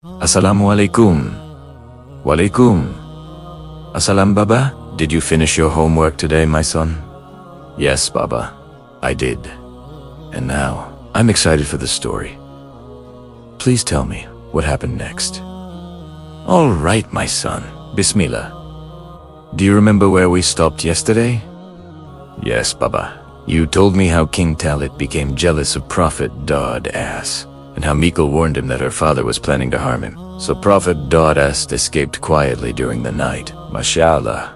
Assalamu alaikum. Walaikum. Assalam Baba, did you finish your homework today, my son? Yes, Baba, I did. And now, I'm excited for the story. Please tell me what happened next. All right, my son. Bismillah. Do you remember where we stopped yesterday? Yes, Baba. You told me how King Talit became jealous of Prophet Dawud, and how Mikal warned him that her father was planning to harm him. So Prophet Dawud escaped quietly during the night. Mashallah.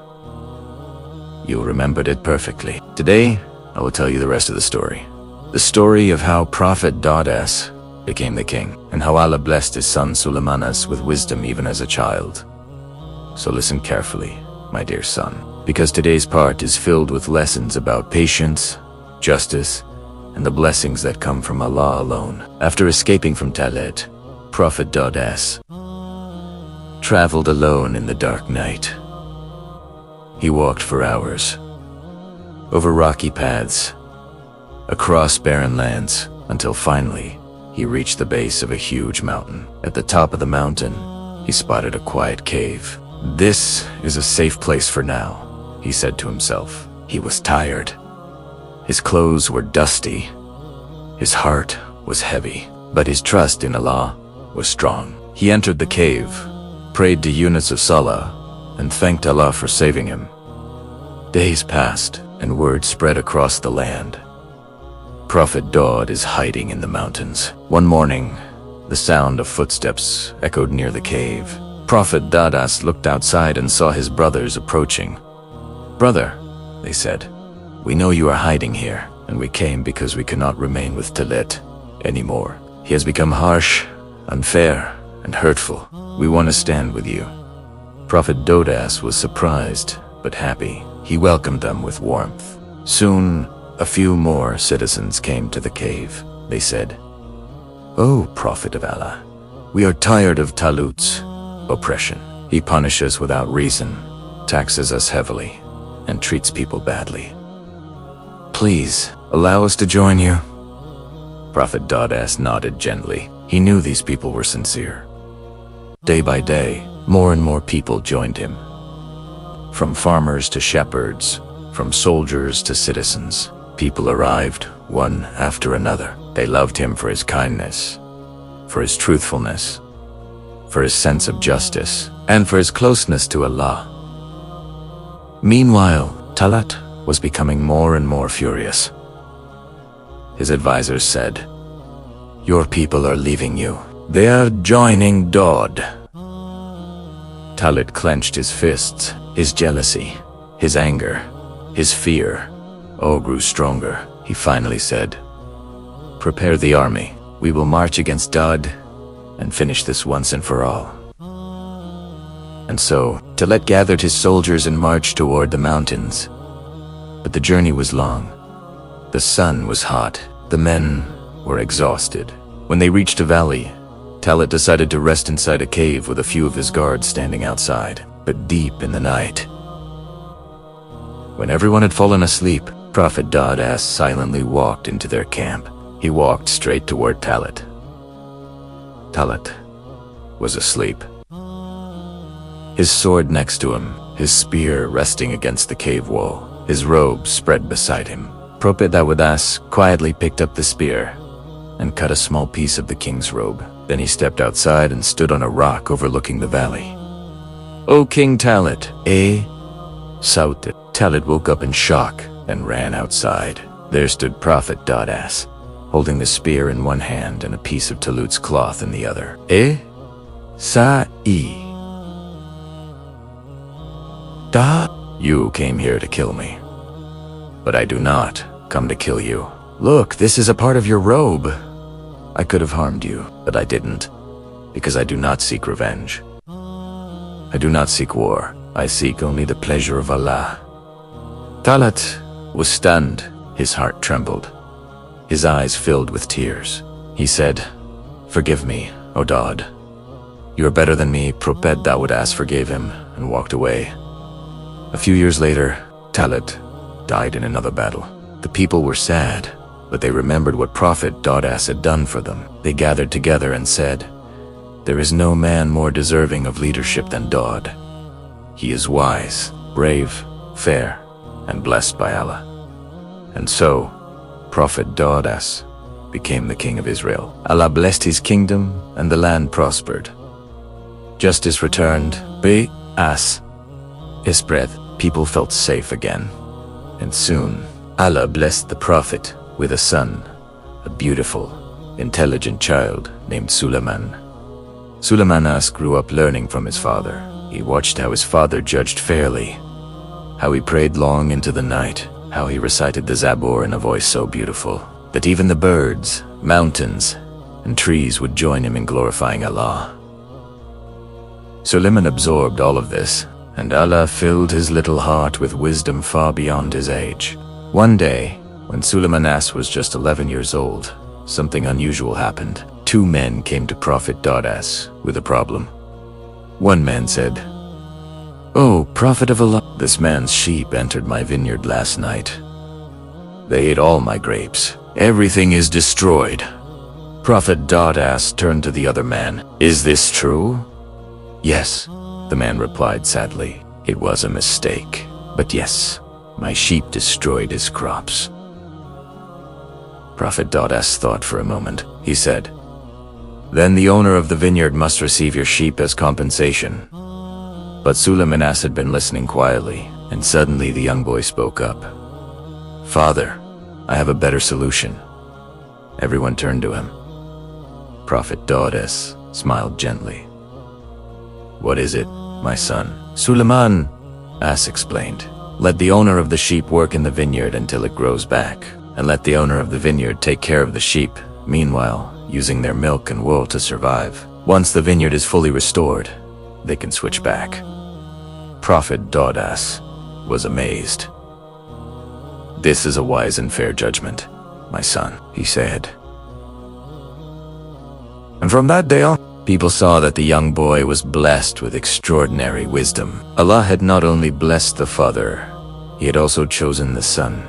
You remembered it perfectly. Today, I will tell you the rest of the story. The story of how Prophet Dawud became the king, and how Allah blessed his son Sulaiman with wisdom even as a child. So listen carefully, my dear son, because today's part is filled with lessons about patience, justice, and the blessings that come from Allah alone. After escaping from Talit, Prophet Dawud traveled alone in the dark night. He walked for hours, over rocky paths, across barren lands, until finally he reached the base of a huge mountain. At the top of the mountain, he spotted a quiet cave. This is a safe place for now, he said to himself. He was tired. His clothes were dusty. His heart was heavy, but his trust in Allah was strong. He entered the cave, prayed to units of Salah, and thanked Allah for saving him. Days passed, and word spread across the land. Prophet Dawud is hiding in the mountains. One morning, the sound of footsteps echoed near the cave. Prophet Dawud looked outside and saw his brothers approaching. "Brother," they said, "we know you are hiding here, and we came because we cannot remain with Talit anymore. He has become harsh, unfair, and hurtful. We want to stand with you." Prophet Dawud was surprised, but happy. He welcomed them with warmth. Soon, a few more citizens came to the cave. They said, "O Prophet of Allah, we are tired of Talut's oppression. He punishes without reason, taxes us heavily, and treats people badly. Please, allow us to join you." Prophet Dawud nodded gently. He knew these people were sincere. Day by day, more and more people joined him. From farmers to shepherds, from soldiers to citizens, people arrived, one after another. They loved him for his kindness, for his truthfulness, for his sense of justice, and for his closeness to Allah. Meanwhile, Talit was becoming more and more furious. His advisors said, "Your people are leaving you. They are joining Dawud." Talit clenched his fists. His jealousy, his anger, his fear all grew stronger. He finally said, "Prepare the army. We will march against Dawud and finish this once and for all." And so, Talit gathered his soldiers and marched toward the mountains. But the journey was long. The sun was hot. The men were exhausted. When they reached a valley, Talit decided to rest inside a cave with a few of his guards standing outside. But deep in the night, when everyone had fallen asleep, Prophet Dawud silently walked into their camp. He walked straight toward Talit. Talit was asleep. His sword next to him, his spear resting against the cave wall, his robe spread beside him. Prophet Dawud quietly picked up the spear and cut a small piece of the king's robe. Then he stepped outside and stood on a rock overlooking the valley. "O King Talit, shouted. Talit woke up in shock and ran outside. There stood Prophet Dawud, holding the spear in one hand and a piece of Talut's cloth in the other. Da, you came here to kill me, but I do not come to kill you. Look, this is a part of your robe. I could have harmed you, but I didn't, because I do not seek revenge. I do not seek war. I seek only the pleasure of Allah." Talit was stunned. His heart trembled. His eyes filled with tears. He said, "Forgive me, O Dawud. You are better than me." Prophet Dawud forgave him and walked away. A few years later, Talit died in another battle. The people were sad, but they remembered what Prophet Dawud had done for them. They gathered together and said, There is no man more deserving of leadership than Dawud. He is wise, brave, fair, and blessed by Allah. And so, Prophet Dawud became the king of Israel. Allah blessed his kingdom, and the land prospered. Justice returned, his breath, people felt safe again. And soon, Allah blessed the Prophet with a son, a beautiful, intelligent child named Suleiman. Suleiman grew up learning from his father. He watched how his father judged fairly, how he prayed long into the night, how he recited the Zabur in a voice so beautiful that even the birds, mountains, and trees would join him in glorifying Allah. Suleiman absorbed all of this, and Allah filled his little heart with wisdom far beyond his age. One day, when Suleiman was just 11 years old, something unusual happened. Two men came to Prophet Dawud with a problem. One man said, "Oh, Prophet of Allah, this man's sheep entered my vineyard last night. They ate all my grapes. Everything is destroyed." Prophet Dawud turned to the other man. "Is this true?" "Yes," the man replied sadly. "It was a mistake, but yes, my sheep destroyed his crops." Prophet Dawud thought for a moment. He said, "Then the owner of the vineyard must receive your sheep as compensation." But Suleiman had been listening quietly, and suddenly the young boy spoke up. "Father, I have a better solution." Everyone turned to him. Prophet Dawud smiled gently. "What is it, my son?" Suleiman explained, "Let the owner of the sheep work in the vineyard until it grows back, and let the owner of the vineyard take care of the sheep, meanwhile using their milk and wool to survive. Once the vineyard is fully restored, they can switch back." Prophet Dawud was amazed. "This is a wise and fair judgment, my son," he said. And from that day on, people saw that the young boy was blessed with extraordinary wisdom. Allah had not only blessed the father, he had also chosen the son.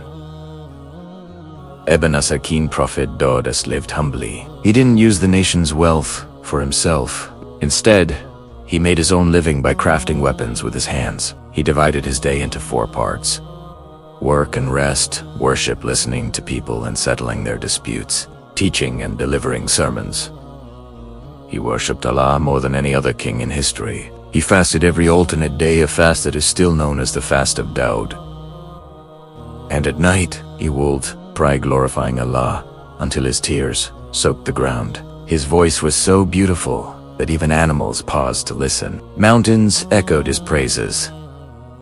Ibn Asakin Prophet Dawud lived humbly. He didn't use the nation's wealth for himself. Instead, he made his own living by crafting weapons with his hands. He divided his day into 4 parts: work and rest, worship, listening to people and settling their disputes, teaching and delivering sermons. He worshipped Allah more than any other king in history. He fasted every alternate day, a fast that is still known as the Fast of Dawud. And at night, he would pray glorifying Allah until his tears soaked the ground. His voice was so beautiful that even animals paused to listen. Mountains echoed his praises.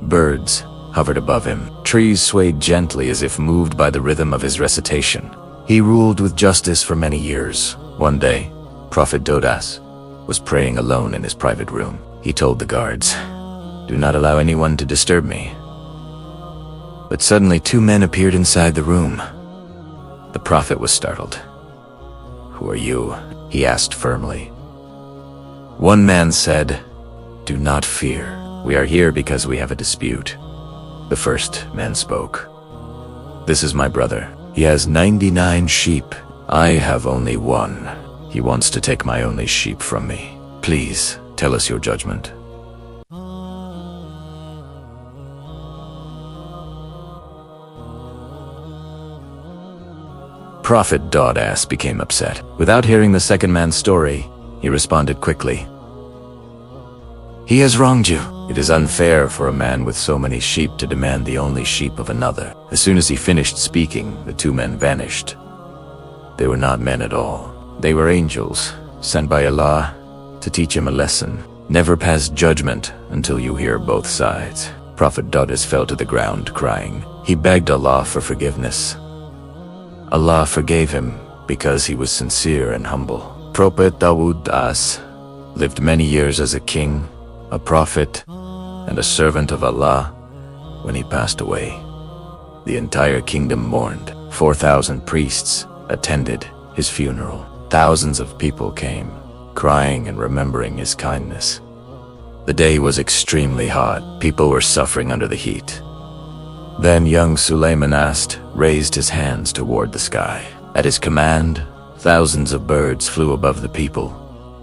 Birds hovered above him. Trees swayed gently as if moved by the rhythm of his recitation. He ruled with justice for many years. One day, Prophet Dawud was praying alone in his private room. He told the guards, "Do not allow anyone to disturb me." But suddenly 2 men appeared inside the room. The Prophet was startled. "Who are you?" he asked firmly. One man said, "Do not fear. We are here because we have a dispute." The first man spoke. "This is my brother. He has 99 sheep. I have only 1. He wants to take my only sheep from me. Please, tell us your judgment." Prophet Dawud became upset. Without hearing the second man's story, he responded quickly. "He has wronged you. It is unfair for a man with so many sheep to demand the only sheep of another." As soon as he finished speaking, the 2 men vanished. They were not men at all. They were angels, sent by Allah to teach him a lesson. Never pass judgment until you hear both sides. Prophet Dawud fell to the ground crying. He begged Allah for forgiveness. Allah forgave him because he was sincere and humble. Prophet Dawud lived many years as a king, a prophet, and a servant of Allah. When he passed away, the entire kingdom mourned. 4,000 priests attended his funeral. Thousands of people came, crying and remembering his kindness. The day was extremely hot. People were suffering under the heat. Then young Suleiman raised his hands toward the sky. At his command, thousands of birds flew above the people,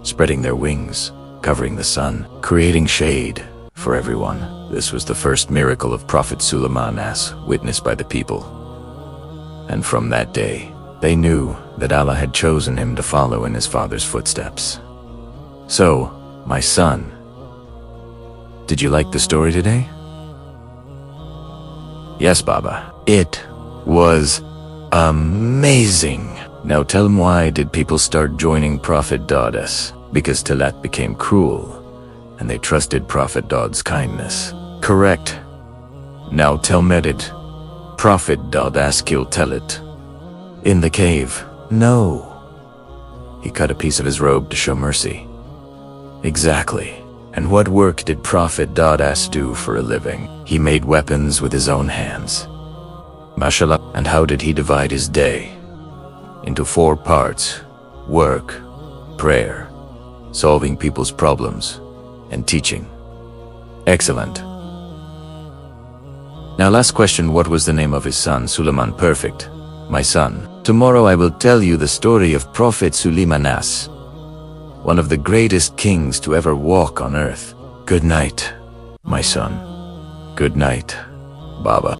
spreading their wings, covering the sun, creating shade for everyone. This was the first miracle of Prophet Suleiman as witnessed by the people. And from that day, they knew that Allah had chosen him to follow in his father's footsteps. So, my son, did you like the story today? Yes, Baba. It was amazing. Now tell him, why did people start joining Prophet Dawud? Because Talat became cruel, and they trusted Prophet Dawud's kindness. Correct. Now tell me, did Prophet Dawud kill Talat in the cave? No. He cut a piece of his robe to show mercy. Exactly. And what work did Prophet Dawud do for a living? He made weapons with his own hands. Mashallah. And how did he divide his day? Into 4 parts: work, prayer, solving people's problems, and teaching. Excellent. Now last question, what was the name of his son Suleiman? Perfect. My son, tomorrow I will tell you the story of Prophet Suleiman, one of the greatest kings to ever walk on earth. Good night, my son. Good night, Baba.